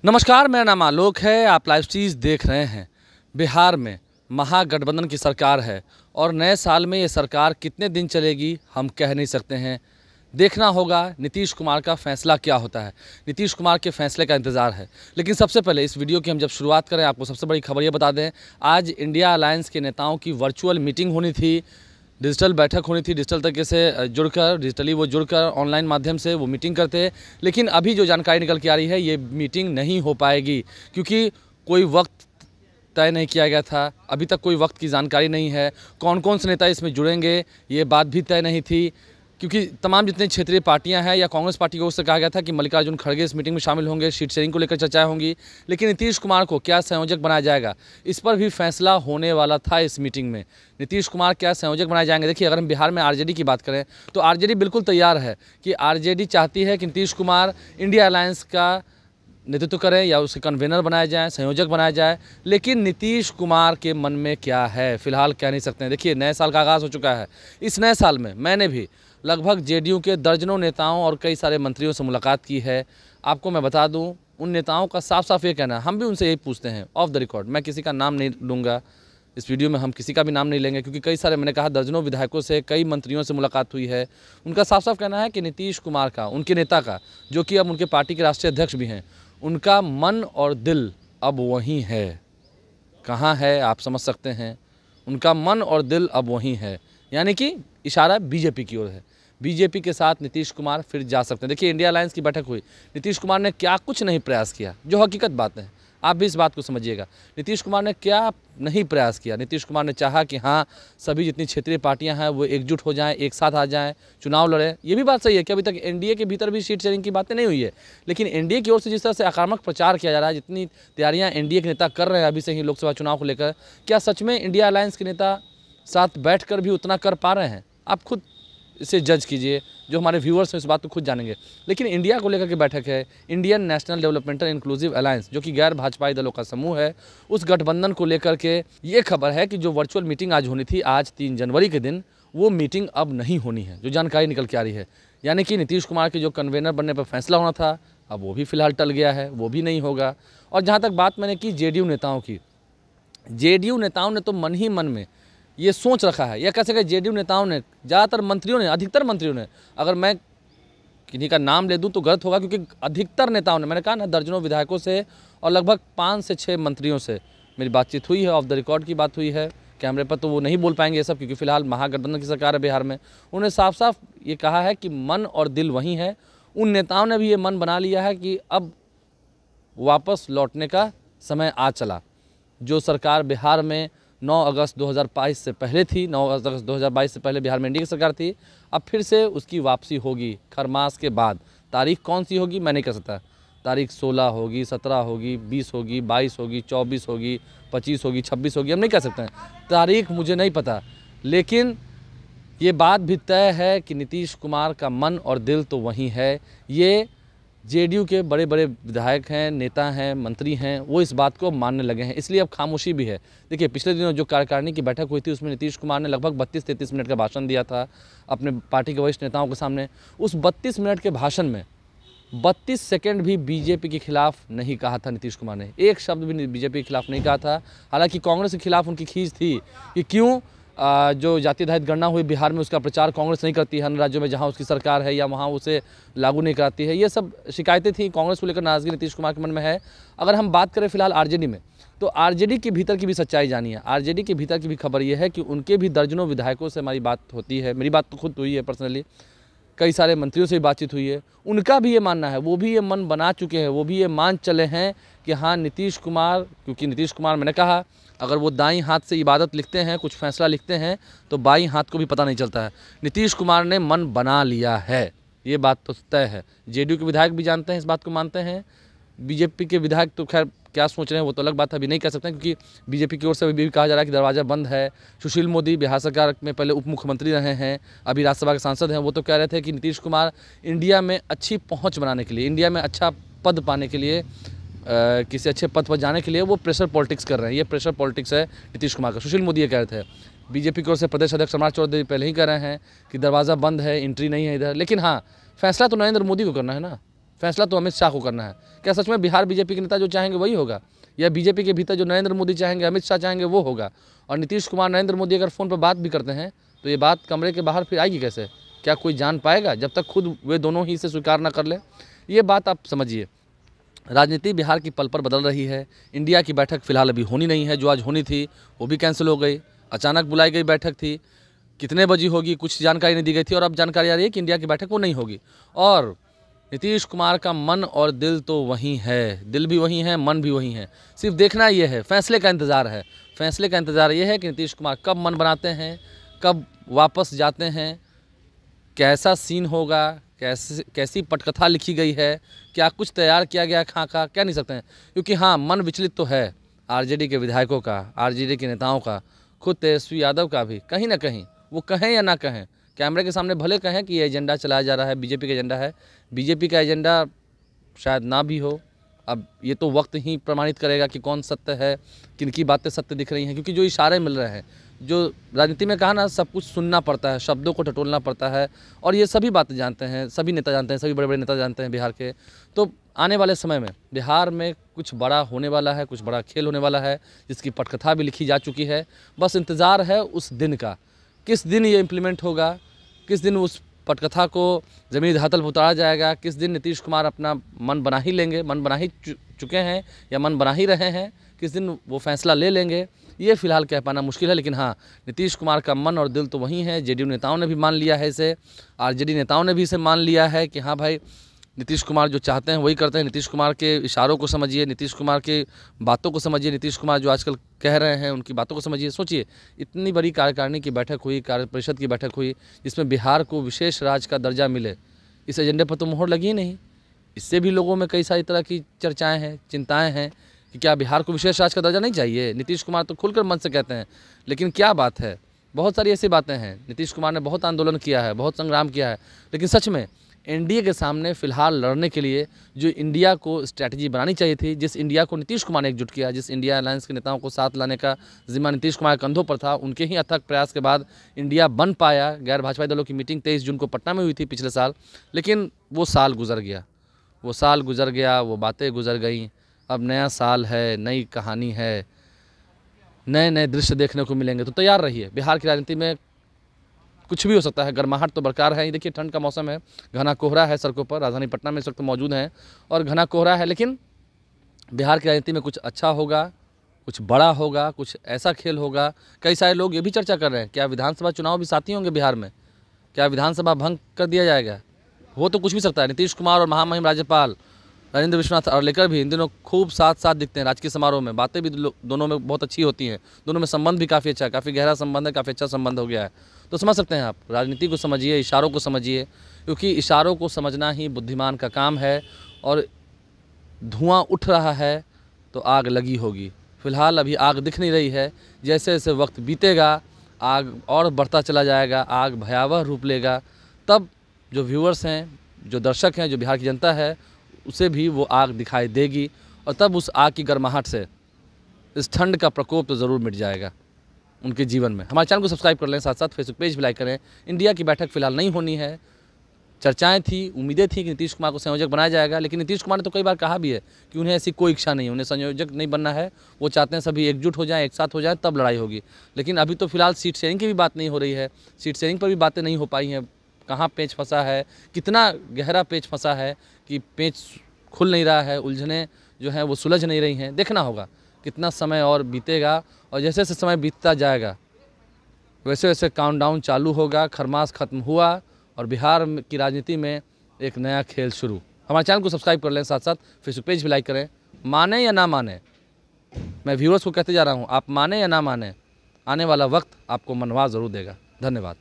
नमस्कार, मेरा नाम आलोक है। आप लाइव चीज़ देख रहे हैं। बिहार में महागठबंधन की सरकार है और नए साल में ये सरकार कितने दिन चलेगी हम कह नहीं सकते हैं। देखना होगा नीतीश कुमार का फैसला क्या होता है। नीतीश कुमार के फैसले का इंतज़ार है। लेकिन सबसे पहले इस वीडियो की हम जब शुरुआत करें, आपको सबसे बड़ी खबर ये बता दें, आज इंडिया अलायंस के नेताओं की वर्चुअल मीटिंग होनी थी, डिजिटल बैठक होनी थी। डिजिटल तरीके से डिजिटली वो जुड़कर ऑनलाइन माध्यम से वो मीटिंग करते। लेकिन अभी जो जानकारी निकल के आ रही है, ये मीटिंग नहीं हो पाएगी क्योंकि कोई वक्त तय नहीं किया गया था। अभी तक कोई वक्त की जानकारी नहीं है। कौन कौन से नेता इसमें जुड़ेंगे ये बात भी तय नहीं थी, क्योंकि तमाम जितनी क्षेत्रीय पार्टियां हैं या कांग्रेस पार्टी को उससे कहा गया था कि मल्लिकार्जुन खड़गे इस मीटिंग में शामिल होंगे, सीट शेयरिंग को लेकर चर्चाएं होंगी। लेकिन नीतीश कुमार को क्या संयोजक बनाया जाएगा, इस पर भी फैसला होने वाला था। इस मीटिंग में नीतीश कुमार क्या संयोजक बनाए जाएंगे। देखिए, अगर हम बिहार में आरजेडी की बात करें तो आरजेडी बिल्कुल तैयार है कि आरजेडी चाहती है कि नीतीश कुमार इंडिया अलायंस का नेतृत्व करें या उसे कन्वेनर बनाया जाए, संयोजक बनाया जाए। लेकिन नीतीश कुमार के मन में क्या है फिलहाल कह नहीं सकते हैं। देखिए, नए साल का आगाज़ हो चुका है। इस नए साल में मैंने भी लगभग जेडीयू के दर्जनों नेताओं और कई सारे मंत्रियों से मुलाकात की है। आपको मैं बता दूं, उन नेताओं का साफ साफ ये कहना है, हम भी उनसे यही पूछते हैं ऑफ द रिकॉर्ड। मैं किसी का नाम नहीं लूँगा इस वीडियो में, हम किसी का भी नाम नहीं लेंगे क्योंकि कई सारे, मैंने कहा, दर्जनों विधायकों से, कई मंत्रियों से मुलाकात हुई है। उनका साफ साफ कहना है कि नीतीश कुमार का, उनके नेता का, जो कि अब उनके पार्टी के राष्ट्रीय अध्यक्ष भी हैं, उनका मन और दिल अब वहीं है। कहाँ है आप समझ सकते हैं। उनका मन और दिल अब वहीं है, यानी कि इशारा बीजेपी की ओर है। बीजेपी के साथ नीतीश कुमार फिर जा सकते हैं। देखिए, इंडिया अलायंस की बैठक हुई, नीतीश कुमार ने क्या कुछ नहीं प्रयास किया, जो हकीकत बात है। आप भी इस बात को समझिएगा। नीतीश कुमार ने क्या नहीं प्रयास किया। नीतीश कुमार ने चाहा कि हाँ, सभी जितनी क्षेत्रीय पार्टियां हैं वो एकजुट हो जाएं, एक साथ आ जाएं, चुनाव लड़ें। ये भी बात सही है कि अभी तक एनडीए के भीतर भी सीट शेयरिंग की बातें नहीं हुई है। लेकिन एनडीए की ओर से जिस तरह से आक्रामक प्रचार किया जा रहा है, जितनी तैयारियाँ एनडीए के नेता कर रहे हैं अभी से ही लोकसभा चुनाव को लेकर, क्या सच में इंडिया अलायंस के नेता साथ बैठ कर भी उतना कर पा रहे हैं? आप खुद इसे जज कीजिए। जो हमारे व्यूअर्स हैं इस बात को खुद जानेंगे। लेकिन इंडिया को लेकर के बैठक है, Indian national developmental inclusive alliance, जो कि गैर भाजपाई दलों का समूह है, उस गठबंधन को लेकर के ये खबर है कि जो वर्चुअल मीटिंग आज होनी थी, आज 3 जनवरी के दिन, वो मीटिंग अब नहीं होनी है, जो जानकारी निकल के आ रही है। यानी कि नीतीश कुमार के जो कन्वेनर बनने पर फैसला होना था, अब वो भी फिलहाल टल गया है, वो भी नहीं होगा। और जहाँ तक बात मैंने की जेडीयू नेताओं की, जेडीयू नेताओं ने तो मन ही मन में ये सोच रखा है, या कह सके जेडीयू नेताओं ने, ज़्यादातर मंत्रियों ने, अधिकतर मंत्रियों ने, अगर मैं किन्हीं का नाम ले दूं तो गलत होगा क्योंकि अधिकतर नेताओं ने, मैंने कहा ना, दर्जनों विधायकों से और लगभग 5 से 6 मंत्रियों से मेरी बातचीत हुई है। ऑफ द रिकॉर्ड की बात हुई है, कैमरे पर तो वो नहीं बोल पाएंगे ये सब क्योंकि फिलहाल महागठबंधन की सरकार है बिहार में। उन्होंने साफ साफ ये कहा है कि मन और दिल वहीं है। उन नेताओं ने भी ये मन बना लिया है कि अब वापस लौटने का समय आ चला। जो सरकार बिहार में 9 अगस्त 2022 से पहले थी, 9 अगस्त 2022 से पहले बिहार में एनडीए की सरकार थी, अब फिर से उसकी वापसी होगी खरमास के बाद। तारीख कौन सी होगी मैं नहीं कह सकता। तारीख 16 होगी, 17 होगी, 20 होगी, 22 होगी, 24 होगी, 25 होगी, 26 होगी, हम नहीं कह सकते हैं। तारीख मुझे नहीं पता, लेकिन ये बात भी तय है कि नीतीश कुमार का मन और दिल तो वहीं है। ये जेडीयू के बड़े बड़े विधायक हैं, नेता हैं, मंत्री हैं, वो इस बात को मानने लगे हैं, इसलिए अब खामोशी भी है। देखिए, पिछले दिनों जो कार्यकारिणी की बैठक हुई थी उसमें नीतीश कुमार ने लगभग 32-33 मिनट का भाषण दिया था अपने पार्टी के वरिष्ठ नेताओं के सामने। उस 32 मिनट के भाषण में 32 सेकंड भी बीजेपी के खिलाफ नहीं कहा था नीतीश कुमार ने, एक शब्द भी बीजेपी के खिलाफ नहीं कहा था। हालांकि कांग्रेस के खिलाफ उनकी खींच थी कि क्यों जो जाति आधारित गणना हुई बिहार में उसका प्रचार कांग्रेस नहीं करती है अन्य राज्यों में जहां उसकी सरकार है, या वहां उसे लागू नहीं कराती है। ये सब शिकायतें थी, कांग्रेस को लेकर नाराजगी नीतीश कुमार के मन में है। अगर हम बात करें फिलहाल आरजेडी में, तो आरजेडी के भीतर की भी सच्चाई जानी है। आरजेडी के भीतर की भी खबर ये है कि उनके भी दर्जनों विधायकों से हमारी बात होती है, मेरी बात तो खुद हुई है पर्सनली, कई सारे मंत्रियों से भी बातचीत हुई है। उनका भी ये मानना है, वो भी ये मन बना चुके हैं, वो भी ये मान चले हैं कि हाँ, नीतीश कुमार, क्योंकि नीतीश कुमार, मैंने कहा, अगर वो दाईं हाथ से इबादत लिखते हैं, कुछ फैसला लिखते हैं, तो बाईं हाथ को भी पता नहीं चलता है। नीतीश कुमार ने मन बना लिया है, ये बात तो तय है। जेडीयू के विधायक भी जानते हैं, इस बात को मानते हैं। बीजेपी के विधायक तो खैर क्या सोच रहे हैं वो तो अलग बात है, अभी नहीं कह सकते हैं, क्योंकि बीजेपी की ओर से भी कहा जा रहा है कि दरवाज़ा बंद है। सुशील मोदी बिहार सरकार में पहले उप मुख्यमंत्री रहे हैं, अभी राज्यसभा के सांसद हैं, वो तो कह रहे थे कि नीतीश कुमार इंडिया में अच्छी पहुँच बनाने के लिए, इंडिया में अच्छा पद पाने के लिए, किसी अच्छे पद पर जाने के लिए वो प्रेशर पॉलिटिक्स कर रहे हैं। ये प्रेशर पॉलिटिक्स है नीतीश कुमार का। सुशील मोदी ये कह रहे थे। बीजेपी की ओर से प्रदेश अध्यक्ष समाज चौधरी पहले ही कह रहे हैं कि दरवाज़ा बंद है, एंट्री नहीं है इधर। लेकिन हाँ, फैसला तो नरेंद्र मोदी को करना है ना, फैसला तो अमित शाह को करना है। क्या सच में बिहार बीजेपी के नेता जो चाहेंगे वही होगा, या बीजेपी के भीतर जो नरेंद्र मोदी चाहेंगे, अमित शाह चाहेंगे वो होगा? और नीतीश कुमार नरेंद्र मोदी अगर फ़ोन पर बात भी करते हैं तो ये बात कमरे के बाहर फिर आएगी कैसे? क्या कोई जान पाएगा जब तक खुद वे दोनों ही इसे स्वीकार ना कर ले? ये बात आप समझिए। राजनीति बिहार की पल पर बदल रही है। इंडिया की बैठक फिलहाल अभी होनी नहीं है, जो आज होनी थी वो भी कैंसिल हो गई। अचानक बुलाई गई बैठक थी, कितने बजे होगी कुछ जानकारी नहीं दी गई थी, और अब जानकारी आ रही है कि इंडिया की बैठक वो नहीं होगी। और नीतीश कुमार का मन और दिल तो वहीं है, दिल भी वहीं है, मन भी वहीं है। सिर्फ देखना ये है, फैसले का इंतज़ार है। फैसले का इंतज़ार ये है कि नीतीश कुमार कब मन बनाते हैं, कब वापस जाते हैं, कैसा सीन होगा, कैसी पटकथा लिखी गई है, क्या कुछ तैयार किया गया खाका, कह नहीं सकते हैं। क्योंकि हाँ, मन विचलित तो है आरजेडी के विधायकों का, आरजेडी के नेताओं का, खुद तेजस्वी यादव का भी। कहीं ना कहीं वो कहें या ना कहें, कैमरे के सामने भले कहें कि ये एजेंडा चलाया जा रहा है, बीजेपी का एजेंडा है, बीजेपी का एजेंडा शायद ना भी हो। अब ये तो वक्त ही प्रमाणित करेगा कि कौन सत्य है, किनकी बातें सत्य दिख रही हैं। क्योंकि जो इशारे मिल रहे हैं, जो राजनीति में कहा ना, सब कुछ सुनना पड़ता है, शब्दों को टटोलना पड़ता है, और ये सभी बातें जानते हैं, सभी नेता जानते हैं, सभी बड़े बड़े नेता जानते हैं बिहार के। तो आने वाले समय में बिहार में कुछ बड़ा होने वाला है, कुछ बड़ा खेल होने वाला है, जिसकी पटकथा भी लिखी जा चुकी है। बस इंतज़ार है उस दिन का, किस दिन ये इम्प्लीमेंट होगा, किस दिन उस पटकथा को ज़मीनी धरातल पर उतारा जाएगा, किस दिन नीतीश कुमार अपना मन बना ही लेंगे, मन बना ही चुके हैं या मन बना ही रहे हैं, किस दिन वो फैसला ले लेंगे, ये फिलहाल कह पाना मुश्किल है। लेकिन हाँ, नीतीश कुमार का मन और दिल तो वहीं है। जेडीयू नेताओं ने भी मान लिया है इसे, आरजेडी नेताओं ने भी इसे मान लिया है कि हाँ भाई, नीतीश कुमार जो चाहते हैं वही करते हैं। नीतीश कुमार के इशारों को समझिए, नीतीश कुमार के बातों को समझिए, नीतीश कुमार जो आजकल कह रहे हैं उनकी बातों को समझिए। सोचिए, इतनी बड़ी कार्यकारिणी की बैठक हुई, कार्य परिषद की बैठक हुई, जिसमें बिहार को विशेष राज्य का दर्जा मिले, इस एजेंडे पर तो मोहर लगी ही नहीं। इससे भी लोगों में कई सारी तरह की चर्चाएँ हैं, चिंताएँ हैं कि क्या बिहार को विशेष राज्य का दर्जा नहीं चाहिए। नीतीश कुमार तो खुलकर मन से कहते हैं, लेकिन क्या बात है, बहुत सारी ऐसी बातें हैं। नीतीश कुमार ने बहुत आंदोलन किया है, बहुत संग्राम किया है, लेकिन सच में एनडीए के सामने फिलहाल लड़ने के लिए जो इंडिया को स्ट्रैटेजी बनानी चाहिए थी, जिस इंडिया को नीतीश कुमार ने एकजुट किया, जिस इंडिया अलायंस के नेताओं को साथ लाने का जिम्मा नीतीश कुमार के कंधों पर था, उनके ही अथक प्रयास के बाद इंडिया बन पाया। गैर भाजपाई दलों की मीटिंग 23 जून को पटना में हुई थी पिछले साल, लेकिन वो साल गुजर गया, वो बातें गुजर गई। अब नया साल है, नई कहानी है, नए नए दृश्य देखने को मिलेंगे। तो तैयार रहिए, बिहार की राजनीति में कुछ भी हो सकता है। गर्माहट तो बरकरार है। ये देखिए, ठंड का मौसम है, घना कोहरा है सड़कों पर, राजधानी पटना में इस वक्त मौजूद हैं और घना कोहरा है। लेकिन बिहार की राजनीति में कुछ अच्छा होगा, कुछ बड़ा होगा, कुछ ऐसा खेल होगा। कई सारे लोग ये भी चर्चा कर रहे हैं, क्या विधानसभा चुनाव भी साथी होंगे बिहार में? क्या विधानसभा भंग कर दिया जाएगा? वो तो कुछ भी सकता है। नीतीश कुमार और महामहिम राज्यपाल राजेंद्र विश्वनाथ अर्लेकर भी इन दिनों खूब साथ साथ दिखते हैं राजकीय समारोह में। बातें भी दोनों में बहुत अच्छी होती हैं, दोनों में संबंध भी काफ़ी अच्छा है, काफ़ी गहरा संबंध है, काफ़ी अच्छा संबंध हो गया है। तो समझ सकते हैं आप, राजनीति को समझिए, इशारों को समझिए, क्योंकि इशारों को समझना ही बुद्धिमान का काम है। और धुआं उठ रहा है तो आग लगी होगी। फिलहाल अभी आग दिख नहीं रही है, जैसे जैसे वक्त बीतेगा आग और बढ़ता चला जाएगा, आग भयावह रूप लेगा। तब जो व्यूअर्स हैं, जो दर्शक हैं, जो बिहार की जनता है, उसे भी वो आग दिखाई देगी, और तब उस आग की गर्माहट से इस ठंड का प्रकोप तो ज़रूर मिट जाएगा उनके जीवन में। हमारे चैनल को सब्सक्राइब कर लें, साथ साथ फेसबुक पेज भी लाइक करें। इंडिया की बैठक फिलहाल नहीं होनी है। चर्चाएं थी, उम्मीदें थी कि नीतीश कुमार को संयोजक बनाया जाएगा, लेकिन नीतीश कुमार ने तो कई बार कहा भी है कि उन्हें ऐसी कोई इच्छा नहीं है, उन्हें संयोजक नहीं बनना है। वो चाहते हैं सभी एकजुट हो जाएं, एक साथ हो जाएं, तब लड़ाई होगी। लेकिन अभी तो फिलहाल सीट शेयरिंग की भी बात नहीं हो रही है, सीट शेयरिंग पर भी बातें नहीं हो पाई हैं। कहाँ पेच फंसा है, कितना गहरा पेच फंसा है कि पेच खुल नहीं रहा है, उलझने जो हैं वो सुलझ नहीं रही हैं। देखना होगा कितना समय और बीतेगा, और जैसे जैसे समय बीतता जाएगा वैसे वैसे काउंटडाउन चालू होगा। खरमास खत्म हुआ और बिहार की राजनीति में एक नया खेल शुरू। हमारे चैनल को सब्सक्राइब कर लें, साथ साथ फेसबुक पेज भी लाइक करें। माने या ना माने, मैं व्यूअर्स को कहते जा रहा हूँ, आप माने या ना माने, आने वाला वक्त आपको मनवा ज़रूर देगा। धन्यवाद।